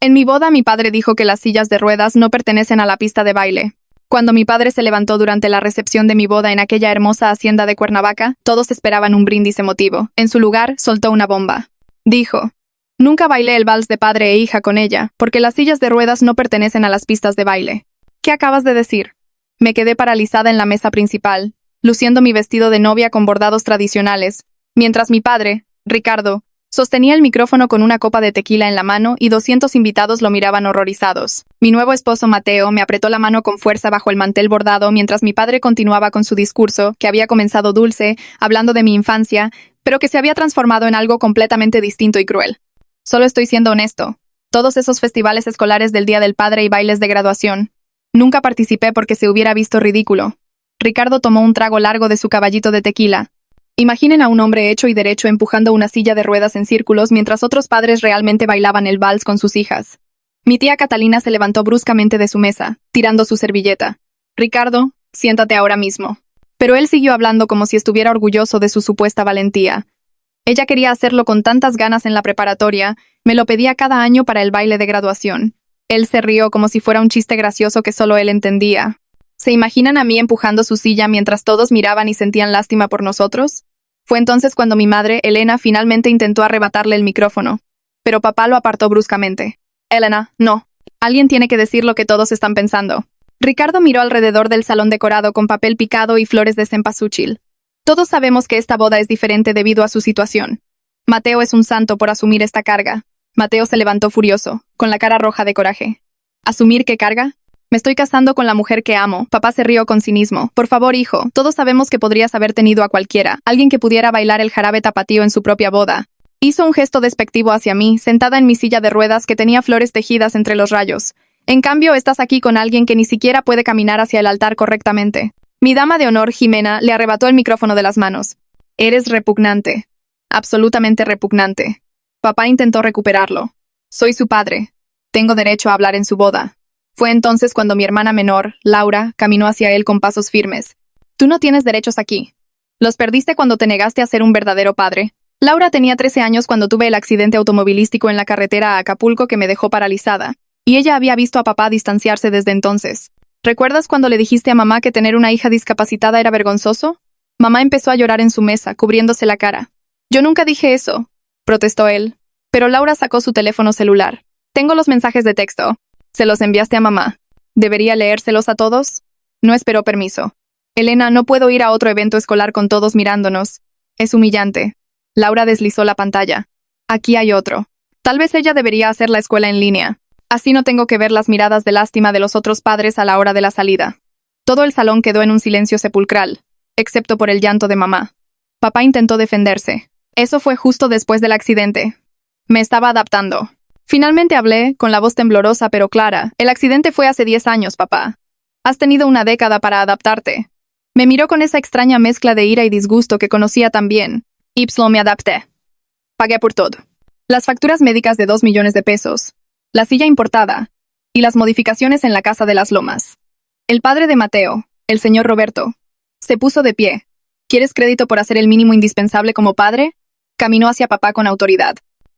En mi boda, mi padre dijo que las sillas de ruedas no pertenecen a la pista de baile. Cuando mi padre se levantó durante la recepción de mi boda en aquella hermosa hacienda de Cuernavaca, todos esperaban un brindis emotivo. En su lugar, soltó una bomba. Dijo: nunca bailé el vals de padre e hija con ella, porque las sillas de ruedas no pertenecen a las pistas de baile. ¿Qué acabas de decir? Me quedé paralizada en la mesa principal, luciendo mi vestido de novia con bordados tradicionales, mientras mi padre, Ricardo, sostenía el micrófono con una copa de tequila en la mano y 200 invitados lo miraban horrorizados. Mi nuevo esposo Mateo me apretó la mano con fuerza bajo el mantel bordado mientras mi padre continuaba con su discurso, que había comenzado dulce, hablando de mi infancia, pero que se había transformado en algo completamente distinto y cruel. Solo estoy siendo honesto. Todos esos festivales escolares del Día del Padre y bailes de graduación. Nunca participé porque se hubiera visto ridículo. Ricardo tomó un trago largo de su caballito de tequila. Imaginen a un hombre hecho y derecho empujando una silla de ruedas en círculos mientras otros padres realmente bailaban el vals con sus hijas. Mi tía Catalina se levantó bruscamente de su mesa, tirando su servilleta. Ricardo, siéntate ahora mismo. Pero él siguió hablando como si estuviera orgulloso de su supuesta valentía. Ella quería hacerlo con tantas ganas en la preparatoria, me lo pedía cada año para el baile de graduación. Él se rió como si fuera un chiste gracioso que solo él entendía. ¿Se imaginan a mí empujando su silla mientras todos miraban y sentían lástima por nosotros? Fue entonces cuando mi madre, Elena, finalmente intentó arrebatarle el micrófono. Pero papá lo apartó bruscamente. Elena, no. Alguien tiene que decir lo que todos están pensando. Ricardo miró alrededor del salón decorado con papel picado y flores de cempasúchil. Todos sabemos que esta boda es diferente debido a su situación. Mateo es un santo por asumir esta carga. Mateo se levantó furioso, con la cara roja de coraje. ¿Asumir qué carga? Me estoy casando con la mujer que amo. Papá se rió con cinismo. Por favor, hijo, todos sabemos que podrías haber tenido a cualquiera, alguien que pudiera bailar el jarabe tapatío en su propia boda. Hizo un gesto despectivo hacia mí, sentada en mi silla de ruedas que tenía flores tejidas entre los rayos. En cambio, estás aquí con alguien que ni siquiera puede caminar hacia el altar correctamente. Mi dama de honor, Jimena, le arrebató el micrófono de las manos. Eres repugnante. Absolutamente repugnante. Papá intentó recuperarlo. Soy su padre. Tengo derecho a hablar en su boda. Fue entonces cuando mi hermana menor, Laura, caminó hacia él con pasos firmes. Tú no tienes derechos aquí. Los perdiste cuando te negaste a ser un verdadero padre. Laura tenía 13 años cuando tuve el accidente automovilístico en la carretera a Acapulco que me dejó paralizada, y ella había visto a papá distanciarse desde entonces. ¿Recuerdas cuando le dijiste a mamá que tener una hija discapacitada era vergonzoso? Mamá empezó a llorar en su mesa, cubriéndose la cara. Yo nunca dije eso, protestó él. Pero Laura sacó su teléfono celular. Tengo los mensajes de texto. ¿Se los enviaste a mamá? ¿Debería leérselos a todos? No esperó permiso. Elena, no puedo ir a otro evento escolar con todos mirándonos. Es humillante. Laura deslizó la pantalla. Aquí hay otro. Tal vez ella debería hacer la escuela en línea. Así no tengo que ver las miradas de lástima de los otros padres a la hora de la salida. Todo el salón quedó en un silencio sepulcral, excepto por el llanto de mamá. Papá intentó defenderse. Eso fue justo después del accidente. Me estaba adaptando. Finalmente hablé, con la voz temblorosa pero clara. El accidente fue hace 10 años, papá. Has tenido una década para adaptarte. Me miró con esa extraña mezcla de ira y disgusto que conocía tan bien. Ipslo me adapté. Pagué por todo. Las facturas médicas de 2 millones de pesos, la silla importada, y las modificaciones en la casa de las Lomas. El padre de Mateo, el señor Roberto, se puso de pie. ¿Quieres crédito por hacer el mínimo indispensable como padre? Caminó hacia papá con autoridad.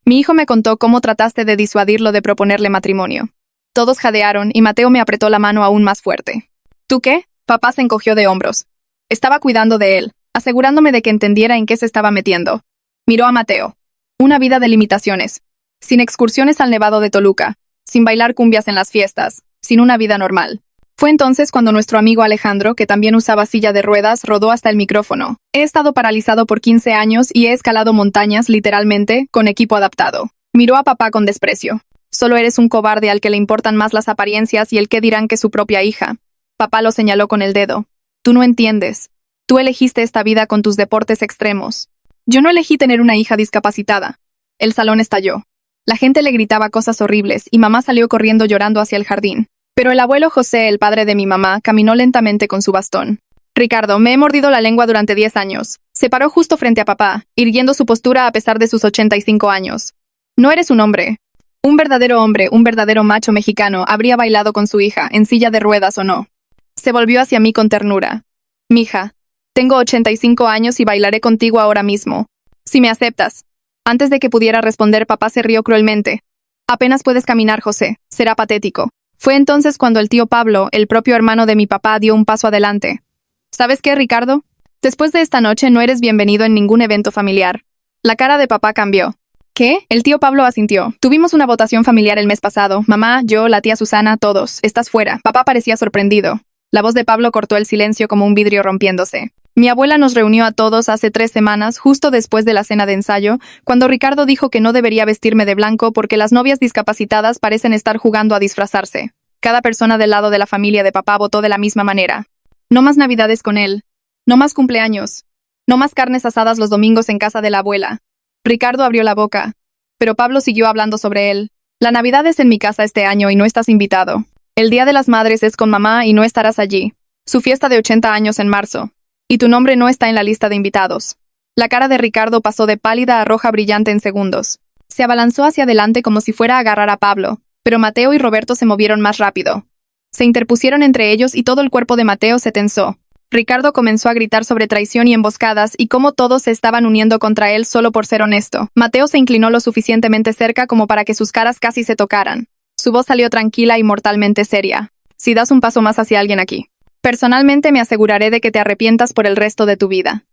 Mi hijo me contó cómo trataste de disuadirlo de proponerle matrimonio. Todos jadearon y Mateo me apretó la mano aún más fuerte. ¿Tú qué? Papá se encogió de hombros. Estaba cuidando de él, asegurándome de que entendiera en qué se estaba metiendo. Miró a Mateo. Una vida de limitaciones. Sin excursiones al Nevado de Toluca, sin bailar cumbias en las fiestas, sin una vida normal. Fue entonces cuando nuestro amigo Alejandro, que también usaba silla de ruedas, rodó hasta el micrófono. He estado paralizado por 15 años y he escalado montañas, literalmente, con equipo adaptado. Miró a papá con desprecio. Solo eres un cobarde al que le importan más las apariencias y el qué dirán que su propia hija. Papá lo señaló con el dedo. Tú no entiendes. Tú elegiste esta vida con tus deportes extremos. Yo no elegí tener una hija discapacitada. El salón estalló. La gente le gritaba cosas horribles y mamá salió corriendo llorando hacia el jardín. Pero el abuelo José, el padre de mi mamá, caminó lentamente con su bastón. Ricardo, me he mordido la lengua durante 10 años. Se paró justo frente a papá, irguiendo su postura a pesar de sus 85 años. No eres un hombre. Un verdadero macho mexicano, habría bailado con su hija, en silla de ruedas o no. Se volvió hacia mí con ternura. Mija, tengo 85 años y bailaré contigo ahora mismo. Si me aceptas. Antes de que pudiera responder, papá se rió cruelmente. Apenas puedes caminar, José. Será patético. Fue entonces cuando el tío Pablo, el propio hermano de mi papá, dio un paso adelante. ¿Sabes qué, Ricardo? Después de esta noche no eres bienvenido en ningún evento familiar. La cara de papá cambió. ¿Qué? El tío Pablo asintió. Tuvimos una votación familiar el mes pasado. Mamá, yo, la tía Susana, todos. Estás fuera. Papá parecía sorprendido. La voz de Pablo cortó el silencio como un vidrio rompiéndose. Mi abuela nos reunió a todos hace 3 semanas, justo después de la cena de ensayo, cuando Ricardo dijo que no debería vestirme de blanco porque las novias discapacitadas parecen estar jugando a disfrazarse. Cada persona del lado de la familia de papá votó de la misma manera. No más navidades con él. No más cumpleaños. No más carnes asadas los domingos en casa de la abuela. Ricardo abrió la boca, pero Pablo siguió hablando sobre él. La Navidad es en mi casa este año y no estás invitado. El Día de las Madres es con mamá y no estarás allí. Su fiesta de 80 años en marzo. Y tu nombre no está en la lista de invitados. La cara de Ricardo pasó de pálida a roja brillante en segundos. Se abalanzó hacia adelante como si fuera a agarrar a Pablo, pero Mateo y Roberto se movieron más rápido. Se interpusieron entre ellos y todo el cuerpo de Mateo se tensó. Ricardo comenzó a gritar sobre traición y emboscadas y cómo todos se estaban uniendo contra él solo por ser honesto. Mateo se inclinó lo suficientemente cerca como para que sus caras casi se tocaran. Su voz salió tranquila y mortalmente seria. Si das un paso más hacia alguien aquí, personalmente me aseguraré de que te arrepientas por el resto de tu vida.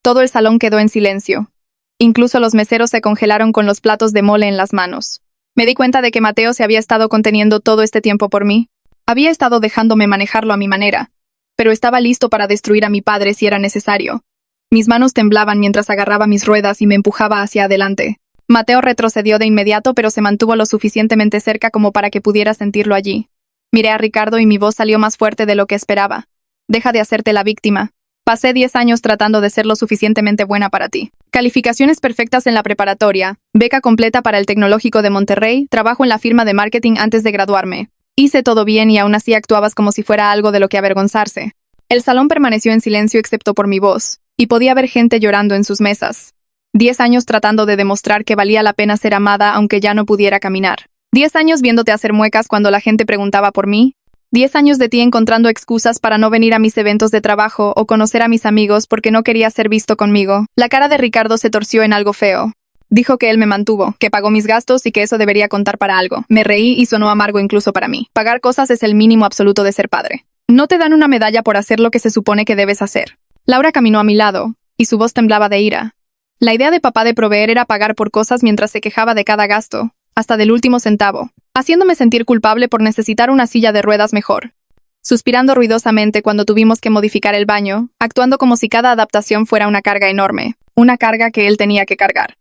Todo el salón quedó en silencio. Incluso los meseros se congelaron con los platos de mole en las manos. Me di cuenta de que Mateo se había estado conteniendo todo este tiempo por mí. Había estado dejándome manejarlo a mi manera, pero estaba listo para destruir a mi padre si era necesario. Mis manos temblaban mientras agarraba mis ruedas y me empujaba hacia adelante. Mateo retrocedió de inmediato, pero se mantuvo lo suficientemente cerca como para que pudiera sentirlo allí. Miré a Ricardo y mi voz salió más fuerte de lo que esperaba. Deja de hacerte la víctima. Pasé 10 años tratando de ser lo suficientemente buena para ti. Calificaciones perfectas en la preparatoria, beca completa para el Tecnológico de Monterrey, trabajo en la firma de marketing antes de graduarme. Hice todo bien y aún así actuabas como si fuera algo de lo que avergonzarse. El salón permaneció en silencio excepto por mi voz, y podía ver gente llorando en sus mesas. 10 años tratando de demostrar que valía la pena ser amada aunque ya no pudiera caminar. 10 años viéndote hacer muecas cuando la gente preguntaba por mí. 10 años de ti encontrando excusas para no venir a mis eventos de trabajo o conocer a mis amigos porque no querías ser visto conmigo. La cara de Ricardo se torció en algo feo. Dijo que él me mantuvo, que pagó mis gastos y que eso debería contar para algo. Me reí y sonó amargo incluso para mí. Pagar cosas es el mínimo absoluto de ser padre. No te dan una medalla por hacer lo que se supone que debes hacer. Laura caminó a mi lado, y su voz temblaba de ira. La idea de papá de proveer era pagar por cosas mientras se quejaba de cada gasto, hasta del último centavo, haciéndome sentir culpable por necesitar una silla de ruedas mejor. Suspirando ruidosamente cuando tuvimos que modificar el baño, actuando como si cada adaptación fuera una carga enorme, una carga que él tenía que cargar.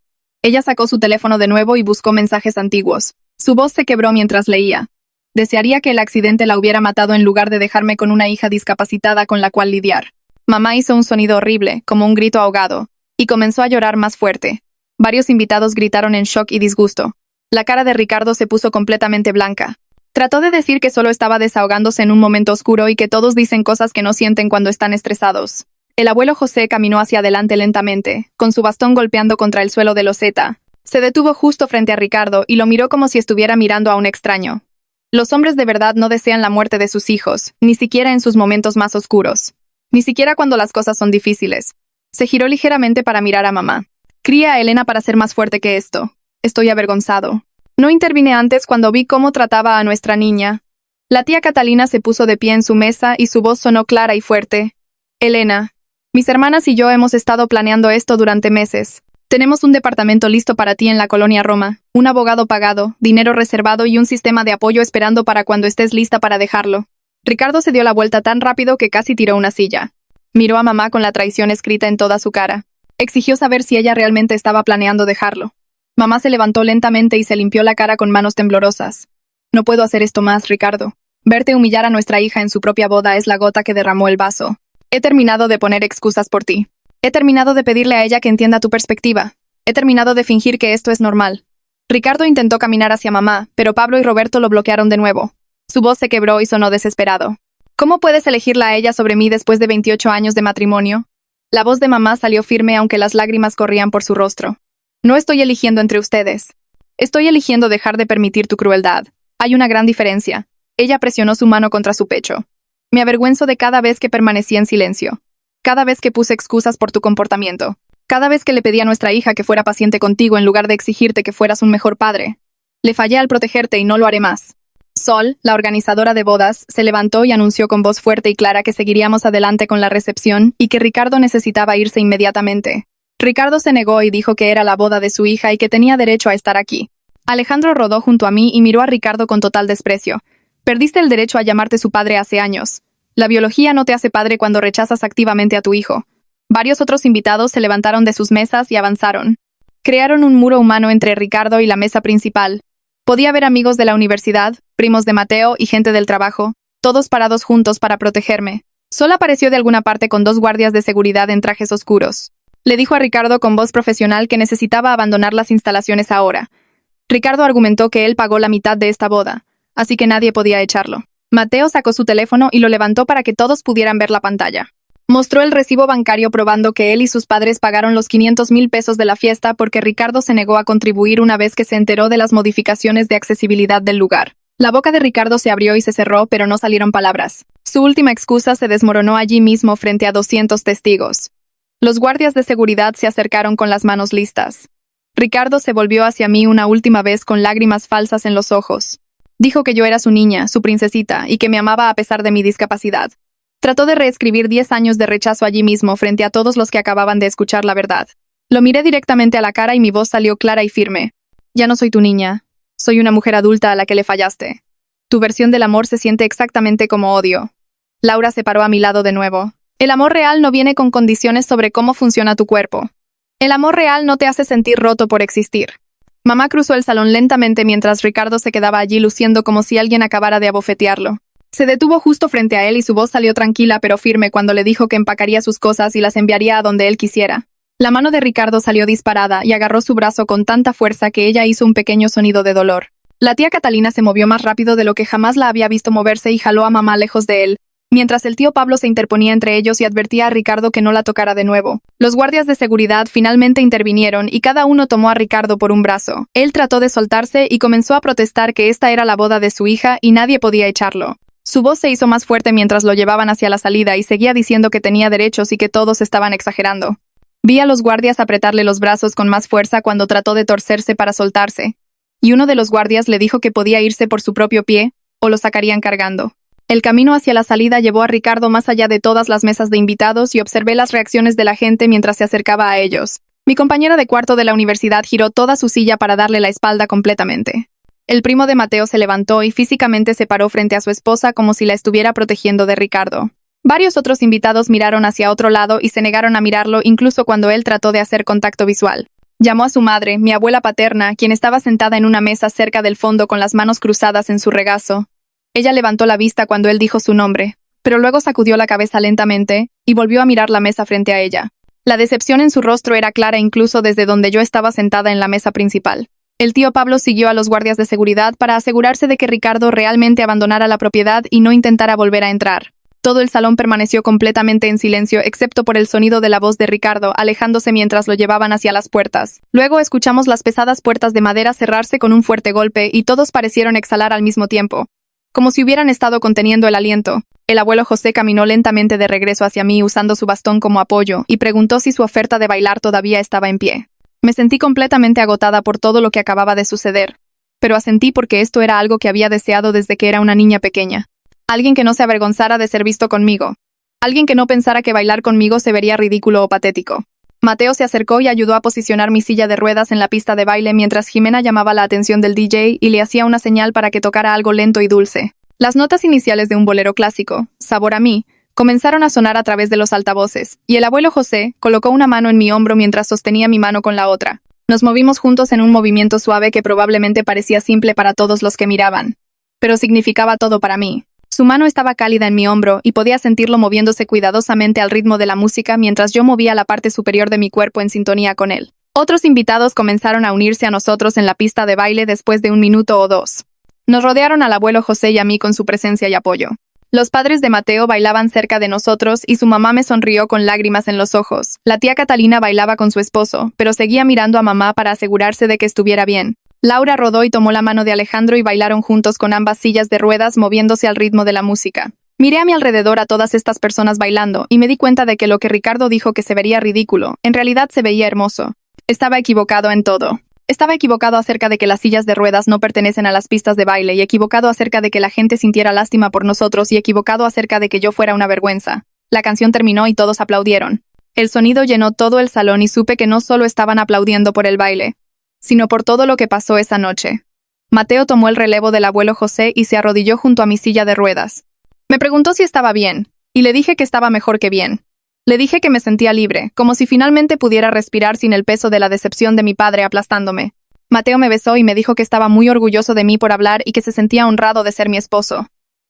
Ella sacó su teléfono de nuevo y buscó mensajes antiguos. Su voz se quebró mientras leía. Desearía que el accidente la hubiera matado en lugar de dejarme con una hija discapacitada con la cual lidiar. Mamá hizo un sonido horrible, como un grito ahogado, y comenzó a llorar más fuerte. Varios invitados gritaron en shock y disgusto. La cara de Ricardo se puso completamente blanca. Trató de decir que solo estaba desahogándose en un momento oscuro y que todos dicen cosas que no sienten cuando están estresados. El abuelo José caminó hacia adelante lentamente, con su bastón golpeando contra el suelo de loseta. Se detuvo justo frente a Ricardo y lo miró como si estuviera mirando a un extraño. Los hombres de verdad no desean la muerte de sus hijos, ni siquiera en sus momentos más oscuros. Ni siquiera cuando las cosas son difíciles. Se giró ligeramente para mirar a mamá. Crié a Elena para ser más fuerte que esto. Estoy avergonzado. No intervine antes cuando vi cómo trataba a nuestra niña. La tía Catalina se puso de pie en su mesa y su voz sonó clara y fuerte. Elena, mis hermanas y yo hemos estado planeando esto durante meses. Tenemos un departamento listo para ti en la colonia Roma, un abogado pagado, dinero reservado y un sistema de apoyo esperando para cuando estés lista para dejarlo. Ricardo se dio la vuelta tan rápido que casi tiró una silla. Miró a mamá con la traición escrita en toda su cara. Exigió saber si ella realmente estaba planeando dejarlo. Mamá se levantó lentamente y se limpió la cara con manos temblorosas. No puedo hacer esto más, Ricardo. Verte humillar a nuestra hija en su propia boda es la gota que derramó el vaso. He terminado de poner excusas por ti. He terminado de pedirle a ella que entienda tu perspectiva. He terminado de fingir que esto es normal. Ricardo intentó caminar hacia mamá, pero Pablo y Roberto lo bloquearon de nuevo. Su voz se quebró y sonó desesperado. ¿Cómo puedes elegirla a ella sobre mí después de 28 años de matrimonio? La voz de mamá salió firme aunque las lágrimas corrían por su rostro. No estoy eligiendo entre ustedes. Estoy eligiendo dejar de permitir tu crueldad. Hay una gran diferencia. Ella presionó su mano contra su pecho. Me avergüenzo de cada vez que permanecí en silencio. Cada vez que puse excusas por tu comportamiento. Cada vez que le pedí a nuestra hija que fuera paciente contigo en lugar de exigirte que fueras un mejor padre. Le fallé al protegerte y no lo haré más. Sol, la organizadora de bodas, se levantó y anunció con voz fuerte y clara que seguiríamos adelante con la recepción y que Ricardo necesitaba irse inmediatamente. Ricardo se negó y dijo que era la boda de su hija y que tenía derecho a estar aquí. Alejandro rodó junto a mí y miró a Ricardo con total desprecio. Perdiste el derecho a llamarte su padre hace años. La biología no te hace padre cuando rechazas activamente a tu hijo. Varios otros invitados se levantaron de sus mesas y avanzaron. Crearon un muro humano entre Ricardo y la mesa principal. Podía ver amigos de la universidad, primos de Mateo y gente del trabajo, todos parados juntos para protegerme. Sol apareció de alguna parte con 2 guardias de seguridad en trajes oscuros. Le dijo a Ricardo con voz profesional que necesitaba abandonar las instalaciones ahora. Ricardo argumentó que él pagó la mitad de esta boda, así que nadie podía echarlo. Mateo sacó su teléfono y lo levantó para que todos pudieran ver la pantalla. Mostró el recibo bancario probando que él y sus padres pagaron los 500,000 pesos de la fiesta porque Ricardo se negó a contribuir una vez que se enteró de las modificaciones de accesibilidad del lugar. La boca de Ricardo se abrió y se cerró, pero no salieron palabras. Su última excusa se desmoronó allí mismo frente a 200 testigos. Los guardias de seguridad se acercaron con las manos listas. Ricardo se volvió hacia mí una última vez con lágrimas falsas en los ojos. Dijo que yo era su niña, su princesita, y que me amaba a pesar de mi discapacidad. Trató de reescribir 10 años de rechazo allí mismo frente a todos los que acababan de escuchar la verdad. Lo miré directamente a la cara y mi voz salió clara y firme. Ya no soy tu niña. Soy una mujer adulta a la que le fallaste. Tu versión del amor se siente exactamente como odio. Laura se paró a mi lado de nuevo. El amor real no viene con condiciones sobre cómo funciona tu cuerpo. El amor real no te hace sentir roto por existir. Mamá cruzó el salón lentamente mientras Ricardo se quedaba allí luciendo como si alguien acabara de abofetearlo. Se detuvo justo frente a él y su voz salió tranquila pero firme cuando le dijo que empacaría sus cosas y las enviaría a donde él quisiera. La mano de Ricardo salió disparada y agarró su brazo con tanta fuerza que ella hizo un pequeño sonido de dolor. La tía Catalina se movió más rápido de lo que jamás la había visto moverse y jaló a mamá lejos de él, mientras el tío Pablo se interponía entre ellos y advertía a Ricardo que no la tocara de nuevo. Los guardias de seguridad finalmente intervinieron y cada uno tomó a Ricardo por un brazo. Él trató de soltarse y comenzó a protestar que esta era la boda de su hija y nadie podía echarlo. Su voz se hizo más fuerte mientras lo llevaban hacia la salida y seguía diciendo que tenía derechos y que todos estaban exagerando. Vi a los guardias apretarle los brazos con más fuerza cuando trató de torcerse para soltarse, y uno de los guardias le dijo que podía irse por su propio pie o lo sacarían cargando. El camino hacia la salida llevó a Ricardo más allá de todas las mesas de invitados y observé las reacciones de la gente mientras se acercaba a ellos. Mi compañera de cuarto de la universidad giró toda su silla para darle la espalda completamente. El primo de Mateo se levantó y físicamente se paró frente a su esposa como si la estuviera protegiendo de Ricardo. Varios otros invitados miraron hacia otro lado y se negaron a mirarlo incluso cuando él trató de hacer contacto visual. Llamó a su madre, mi abuela paterna, quien estaba sentada en una mesa cerca del fondo con las manos cruzadas en su regazo. Ella levantó la vista cuando él dijo su nombre, pero luego sacudió la cabeza lentamente y volvió a mirar la mesa frente a ella. La decepción en su rostro era clara incluso desde donde yo estaba sentada en la mesa principal. El tío Pablo siguió a los guardias de seguridad para asegurarse de que Ricardo realmente abandonara la propiedad y no intentara volver a entrar. Todo el salón permaneció completamente en silencio excepto por el sonido de la voz de Ricardo alejándose mientras lo llevaban hacia las puertas. Luego escuchamos las pesadas puertas de madera cerrarse con un fuerte golpe y todos parecieron exhalar al mismo tiempo, como si hubieran estado conteniendo el aliento. El abuelo José caminó lentamente de regreso hacia mí usando su bastón como apoyo y preguntó si su oferta de bailar todavía estaba en pie. Me sentí completamente agotada por todo lo que acababa de suceder, pero asentí porque esto era algo que había deseado desde que era una niña pequeña. Alguien que no se avergonzara de ser visto conmigo. Alguien que no pensara que bailar conmigo se vería ridículo o patético. Mateo se acercó y ayudó a posicionar mi silla de ruedas en la pista de baile mientras Jimena llamaba la atención del DJ y le hacía una señal para que tocara algo lento y dulce. Las notas iniciales de un bolero clásico, Sabor a mí, comenzaron a sonar a través de los altavoces, y el abuelo José colocó una mano en mi hombro mientras sostenía mi mano con la otra. Nos movimos juntos en un movimiento suave que probablemente parecía simple para todos los que miraban, pero significaba todo para mí. Su mano estaba cálida en mi hombro y podía sentirlo moviéndose cuidadosamente al ritmo de la música mientras yo movía la parte superior de mi cuerpo en sintonía con él. Otros invitados comenzaron a unirse a nosotros en la pista de baile después de 1 minuto o 2. Nos rodearon al abuelo José y a mí con su presencia y apoyo. Los padres de Mateo bailaban cerca de nosotros y su mamá me sonrió con lágrimas en los ojos. La tía Catalina bailaba con su esposo, pero seguía mirando a mamá para asegurarse de que estuviera bien. Laura rodó y tomó la mano de Alejandro y bailaron juntos con ambas sillas de ruedas moviéndose al ritmo de la música. Miré a mi alrededor a todas estas personas bailando y me di cuenta de que lo que Ricardo dijo que se vería ridículo, en realidad se veía hermoso. Estaba equivocado en todo. Estaba equivocado acerca de que las sillas de ruedas no pertenecen a las pistas de baile, y equivocado acerca de que la gente sintiera lástima por nosotros, y equivocado acerca de que yo fuera una vergüenza. La canción terminó y todos aplaudieron. El sonido llenó todo el salón y supe que no solo estaban aplaudiendo por el baile, sino por todo lo que pasó esa noche. Mateo tomó el relevo del abuelo José y se arrodilló junto a mi silla de ruedas. Me preguntó si estaba bien, y le dije que estaba mejor que bien. Le dije que me sentía libre, como si finalmente pudiera respirar sin el peso de la decepción de mi padre aplastándome. Mateo me besó y me dijo que estaba muy orgulloso de mí por hablar y que se sentía honrado de ser mi esposo.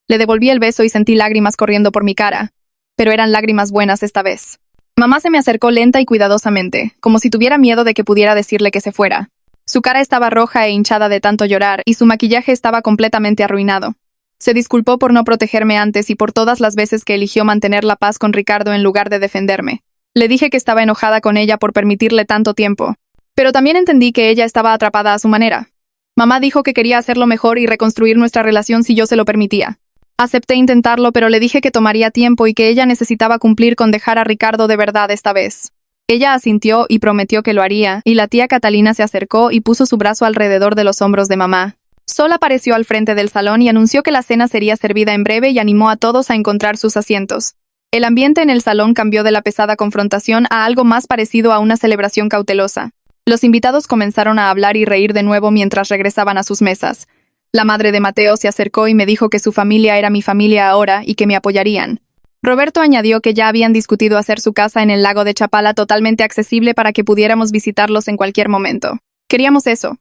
Le devolví el beso y sentí lágrimas corriendo por mi cara, pero eran lágrimas buenas esta vez. Mamá se me acercó lenta y cuidadosamente, como si tuviera miedo de que pudiera decirle que se fuera. Su cara estaba roja e hinchada de tanto llorar y su maquillaje estaba completamente arruinado. Se disculpó por no protegerme antes y por todas las veces que eligió mantener la paz con Ricardo en lugar de defenderme. Le dije que estaba enojada con ella por permitirle tanto tiempo, pero también entendí que ella estaba atrapada a su manera. Mamá dijo que quería hacerlo mejor y reconstruir nuestra relación si yo se lo permitía. Acepté intentarlo, pero le dije que tomaría tiempo y que ella necesitaba cumplir con dejar a Ricardo de verdad esta vez. Ella asintió y prometió que lo haría, y la tía Catalina se acercó y puso su brazo alrededor de los hombros de mamá. Sol apareció al frente del salón y anunció que la cena sería servida en breve y animó a todos a encontrar sus asientos. El ambiente en el salón cambió de la pesada confrontación a algo más parecido a una celebración cautelosa. Los invitados comenzaron a hablar y reír de nuevo mientras regresaban a sus mesas. La madre de Mateo se acercó y me dijo que su familia era mi familia ahora y que me apoyarían. Roberto añadió que ya habían discutido hacer su casa en el lago de Chapala totalmente accesible para que pudiéramos visitarlos en cualquier momento. Queríamos eso,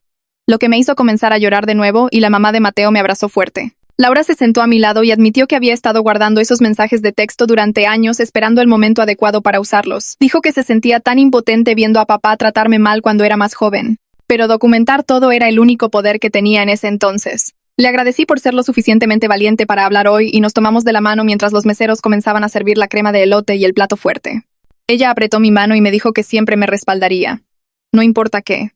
lo que me hizo comenzar a llorar de nuevo, y la mamá de Mateo me abrazó fuerte. Laura se sentó a mi lado y admitió que había estado guardando esos mensajes de texto durante años esperando el momento adecuado para usarlos. Dijo que se sentía tan impotente viendo a papá tratarme mal cuando era más joven, pero documentar todo era el único poder que tenía en ese entonces. Le agradecí por ser lo suficientemente valiente para hablar hoy y nos tomamos de la mano mientras los meseros comenzaban a servir la crema de elote y el plato fuerte. Ella apretó mi mano y me dijo que siempre me respaldaría. No importa qué.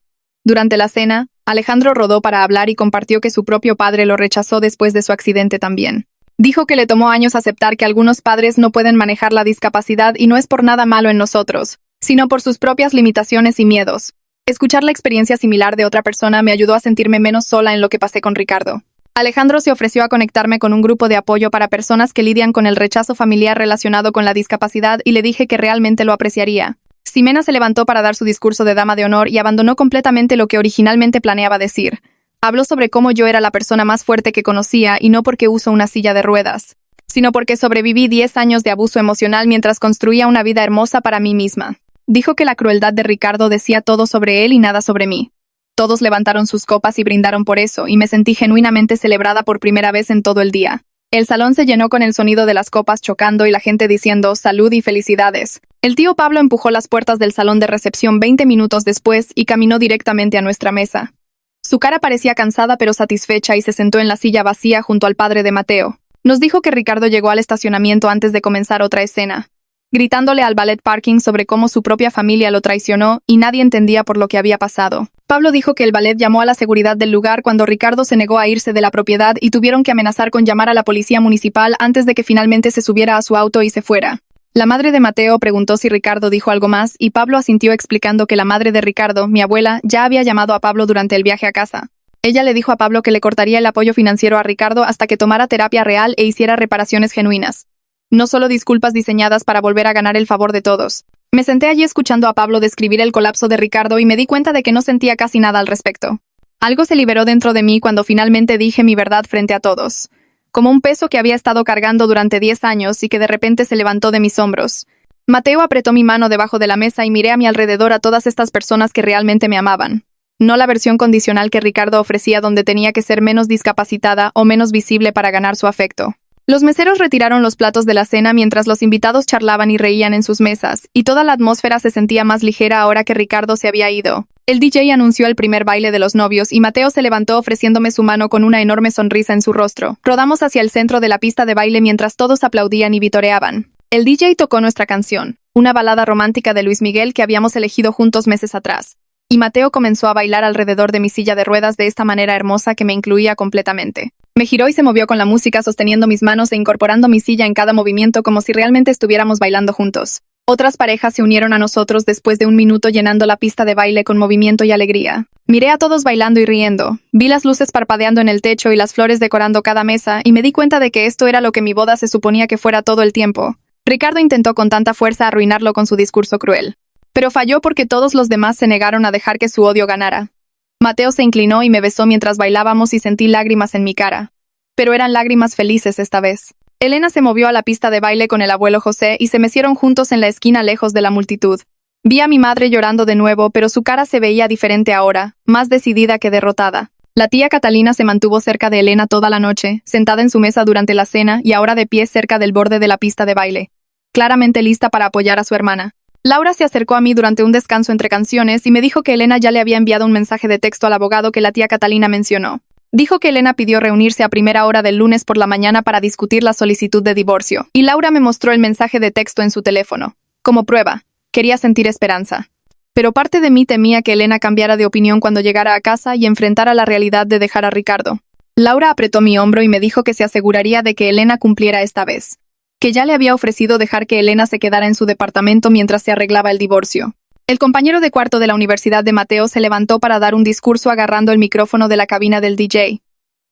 Durante la cena, Alejandro rodó para hablar y compartió que su propio padre lo rechazó después de su accidente también. Dijo que le tomó años aceptar que algunos padres no pueden manejar la discapacidad y no es por nada malo en nosotros, sino por sus propias limitaciones y miedos. Escuchar la experiencia similar de otra persona me ayudó a sentirme menos sola en lo que pasé con Ricardo. Alejandro se ofreció a conectarme con un grupo de apoyo para personas que lidian con el rechazo familiar relacionado con la discapacidad y le dije que realmente lo apreciaría. Ximena se levantó para dar su discurso de dama de honor y abandonó completamente lo que originalmente planeaba decir. Habló sobre cómo yo era la persona más fuerte que conocía y no porque uso una silla de ruedas, sino porque sobreviví 10 años de abuso emocional mientras construía una vida hermosa para mí misma. Dijo que la crueldad de Ricardo decía todo sobre él y nada sobre mí. Todos levantaron sus copas y brindaron por eso, y me sentí genuinamente celebrada por primera vez en todo el día. El salón se llenó con el sonido de las copas chocando y la gente diciendo salud y felicidades. El tío Pablo empujó las puertas del salón de recepción 20 minutos después y caminó directamente a nuestra mesa. Su cara parecía cansada pero satisfecha y se sentó en la silla vacía junto al padre de Mateo. Nos dijo que Ricardo llegó al estacionamiento antes de comenzar otra escena, gritándole al ballet parking sobre cómo su propia familia lo traicionó y nadie entendía por lo que había pasado. Pablo dijo que el ballet llamó a la seguridad del lugar cuando Ricardo se negó a irse de la propiedad y tuvieron que amenazar con llamar a la policía municipal antes de que finalmente se subiera a su auto y se fuera. La madre de Mateo preguntó si Ricardo dijo algo más y Pablo asintió explicando que la madre de Ricardo, mi abuela, ya había llamado a Pablo durante el viaje a casa. Ella le dijo a Pablo que le cortaría el apoyo financiero a Ricardo hasta que tomara terapia real e hiciera reparaciones genuinas. No solo disculpas diseñadas para volver a ganar el favor de todos. Me senté allí escuchando a Pablo describir el colapso de Ricardo y me di cuenta de que no sentía casi nada al respecto. Algo se liberó dentro de mí cuando finalmente dije mi verdad frente a todos. Como un peso que había estado cargando durante 10 años y que de repente se levantó de mis hombros. Mateo apretó mi mano debajo de la mesa y miré a mi alrededor a todas estas personas que realmente me amaban. No la versión condicional que Ricardo ofrecía donde tenía que ser menos discapacitada o menos visible para ganar su afecto. Los meseros retiraron los platos de la cena mientras los invitados charlaban y reían en sus mesas, y toda la atmósfera se sentía más ligera ahora que Ricardo se había ido. El DJ anunció el primer baile de los novios y Mateo se levantó ofreciéndome su mano con una enorme sonrisa en su rostro. Rodamos hacia el centro de la pista de baile mientras todos aplaudían y vitoreaban. El DJ tocó nuestra canción, una balada romántica de Luis Miguel que habíamos elegido juntos meses atrás. Y Mateo comenzó a bailar alrededor de mi silla de ruedas de esta manera hermosa que me incluía completamente. Me giró y se movió con la música sosteniendo mis manos e incorporando mi silla en cada movimiento como si realmente estuviéramos bailando juntos. Otras parejas se unieron a nosotros después de un minuto llenando la pista de baile con movimiento y alegría. Miré a todos bailando y riendo, vi las luces parpadeando en el techo y las flores decorando cada mesa y me di cuenta de que esto era lo que mi boda se suponía que fuera todo el tiempo. Ricardo intentó con tanta fuerza arruinarlo con su discurso cruel. Pero falló porque todos los demás se negaron a dejar que su odio ganara. Mateo se inclinó y me besó mientras bailábamos y sentí lágrimas en mi cara. Pero eran lágrimas felices esta vez. Elena se movió a la pista de baile con el abuelo José y se mecieron juntos en la esquina lejos de la multitud. Vi a mi madre llorando de nuevo, pero su cara se veía diferente ahora, más decidida que derrotada. La tía Catalina se mantuvo cerca de Elena toda la noche, sentada en su mesa durante la cena y ahora de pie cerca del borde de la pista de baile, claramente lista para apoyar a su hermana. Laura se acercó a mí durante un descanso entre canciones y me dijo que Elena ya le había enviado un mensaje de texto al abogado que la tía Catalina mencionó. Dijo que Elena pidió reunirse a primera hora del lunes por la mañana para discutir la solicitud de divorcio, y Laura me mostró el mensaje de texto en su teléfono. Como prueba, quería sentir esperanza. Pero parte de mí temía que Elena cambiara de opinión cuando llegara a casa y enfrentara la realidad de dejar a Ricardo. Laura apretó mi hombro y me dijo que se aseguraría de que Elena cumpliera esta vez. Que ya le había ofrecido dejar que Elena se quedara en su departamento mientras se arreglaba el divorcio. El compañero de cuarto de la Universidad de Mateo se levantó para dar un discurso agarrando el micrófono de la cabina del DJ.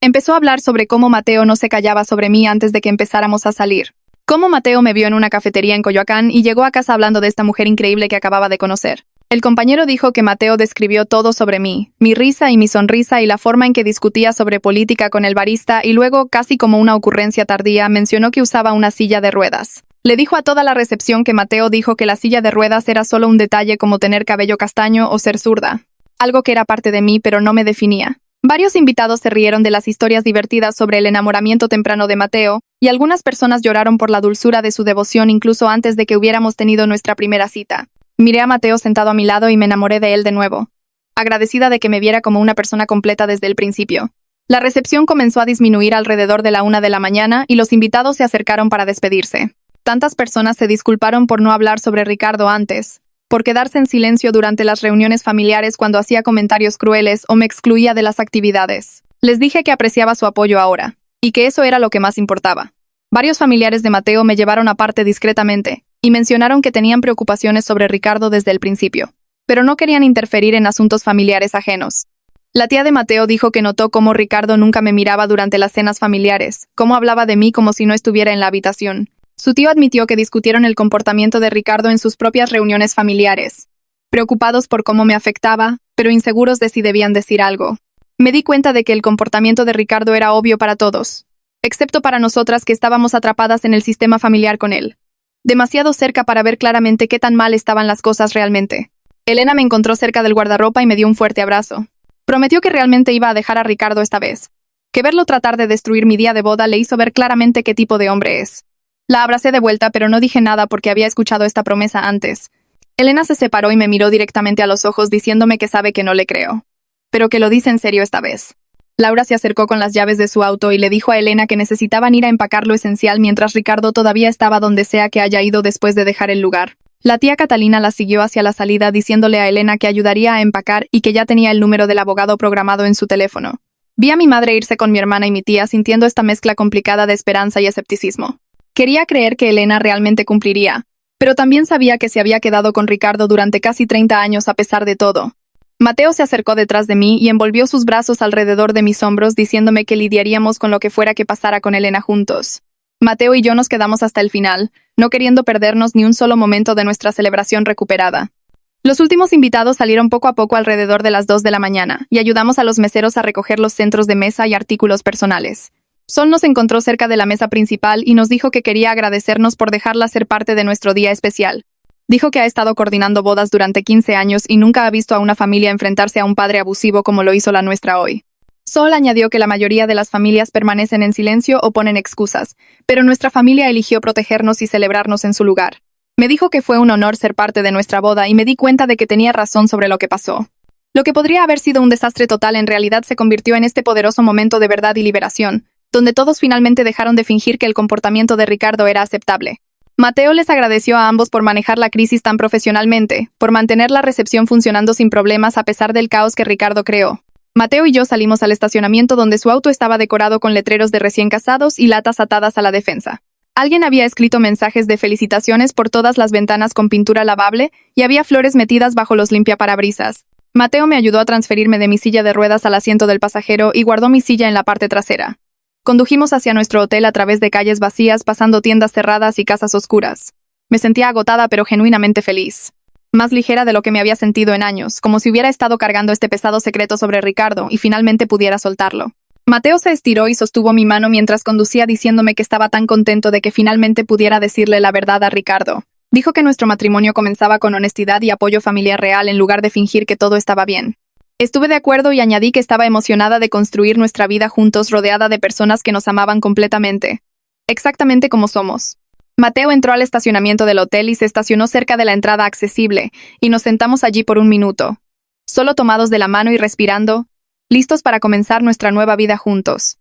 Empezó a hablar sobre cómo Mateo no se callaba sobre mí antes de que empezáramos a salir. Cómo Mateo me vio en una cafetería en Coyoacán y llegó a casa hablando de esta mujer increíble que acababa de conocer. El compañero dijo que Mateo describió todo sobre mí, mi risa y mi sonrisa y la forma en que discutía sobre política con el barista y luego, casi como una ocurrencia tardía, mencionó que usaba una silla de ruedas. Le dijo a toda la recepción que Mateo dijo que la silla de ruedas era solo un detalle como tener cabello castaño o ser zurda. Algo que era parte de mí pero no me definía. Varios invitados se rieron de las historias divertidas sobre el enamoramiento temprano de Mateo, y algunas personas lloraron por la dulzura de su devoción incluso antes de que hubiéramos tenido nuestra primera cita. Miré a Mateo sentado a mi lado y me enamoré de él de nuevo, agradecida de que me viera como una persona completa desde el principio. La recepción comenzó a disminuir alrededor de la 1 de la mañana y los invitados se acercaron para despedirse. Tantas personas se disculparon por no hablar sobre Ricardo antes, por quedarse en silencio durante las reuniones familiares cuando hacía comentarios crueles o me excluía de las actividades. Les dije que apreciaba su apoyo ahora, y que eso era lo que más importaba. Varios familiares de Mateo me llevaron aparte discretamente, y mencionaron que tenían preocupaciones sobre Ricardo desde el principio, pero no querían interferir en asuntos familiares ajenos. La tía de Mateo dijo que notó cómo Ricardo nunca me miraba durante las cenas familiares, cómo hablaba de mí como si no estuviera en la habitación. Su tío admitió que discutieron el comportamiento de Ricardo en sus propias reuniones familiares, preocupados por cómo me afectaba, pero inseguros de si debían decir algo. Me di cuenta de que el comportamiento de Ricardo era obvio para todos, excepto para nosotras que estábamos atrapadas en el sistema familiar con él. Demasiado cerca para ver claramente qué tan mal estaban las cosas realmente. Elena me encontró cerca del guardarropa y me dio un fuerte abrazo. Prometió que realmente iba a dejar a Ricardo esta vez. Que verlo tratar de destruir mi día de boda le hizo ver claramente qué tipo de hombre es. La abracé de vuelta, pero no dije nada porque había escuchado esta promesa antes. Elena se separó y me miró directamente a los ojos diciéndome que sabe que no le creo, pero que lo dice en serio esta vez. Laura se acercó con las llaves de su auto y le dijo a Elena que necesitaban ir a empacar lo esencial mientras Ricardo todavía estaba donde sea que haya ido después de dejar el lugar. La tía Catalina la siguió hacia la salida diciéndole a Elena que ayudaría a empacar y que ya tenía el número del abogado programado en su teléfono. Vi a mi madre irse con mi hermana y mi tía sintiendo esta mezcla complicada de esperanza y escepticismo. Quería creer que Elena realmente cumpliría, pero también sabía que se había quedado con Ricardo durante casi 30 años a pesar de todo. Mateo se acercó detrás de mí y envolvió sus brazos alrededor de mis hombros diciéndome que lidiaríamos con lo que fuera que pasara con Elena juntos. Mateo y yo nos quedamos hasta el final, no queriendo perdernos ni un solo momento de nuestra celebración recuperada. Los últimos invitados salieron poco a poco alrededor de las 2 de la mañana y ayudamos a los meseros a recoger los centros de mesa y artículos personales. Sol nos encontró cerca de la mesa principal y nos dijo que quería agradecernos por dejarla ser parte de nuestro día especial. Dijo que ha estado coordinando bodas durante 15 años y nunca ha visto a una familia enfrentarse a un padre abusivo como lo hizo la nuestra hoy. Sol añadió que la mayoría de las familias permanecen en silencio o ponen excusas, pero nuestra familia eligió protegernos y celebrarnos en su lugar. Me dijo que fue un honor ser parte de nuestra boda y me di cuenta de que tenía razón sobre lo que pasó. Lo que podría haber sido un desastre total en realidad se convirtió en este poderoso momento de verdad y liberación, donde todos finalmente dejaron de fingir que el comportamiento de Ricardo era aceptable. Mateo les agradeció a ambos por manejar la crisis tan profesionalmente, por mantener la recepción funcionando sin problemas a pesar del caos que Ricardo creó. Mateo y yo salimos al estacionamiento donde su auto estaba decorado con letreros de recién casados y latas atadas a la defensa. Alguien había escrito mensajes de felicitaciones por todas las ventanas con pintura lavable y había flores metidas bajo los limpiaparabrisas. Mateo me ayudó a transferirme de mi silla de ruedas al asiento del pasajero y guardó mi silla en la parte trasera. Condujimos hacia nuestro hotel a través de calles vacías, pasando tiendas cerradas y casas oscuras. Me sentía agotada pero genuinamente feliz. Más ligera de lo que me había sentido en años, como si hubiera estado cargando este pesado secreto sobre Ricardo y finalmente pudiera soltarlo. Mateo se estiró y sostuvo mi mano mientras conducía diciéndome que estaba tan contento de que finalmente pudiera decirle la verdad a Ricardo. Dijo que nuestro matrimonio comenzaba con honestidad y apoyo familiar real en lugar de fingir que todo estaba bien. Estuve de acuerdo y añadí que estaba emocionada de construir nuestra vida juntos rodeada de personas que nos amaban completamente. Exactamente como somos. Mateo entró al estacionamiento del hotel y se estacionó cerca de la entrada accesible, y nos sentamos allí por un minuto. Solo tomados de la mano y respirando, listos para comenzar nuestra nueva vida juntos.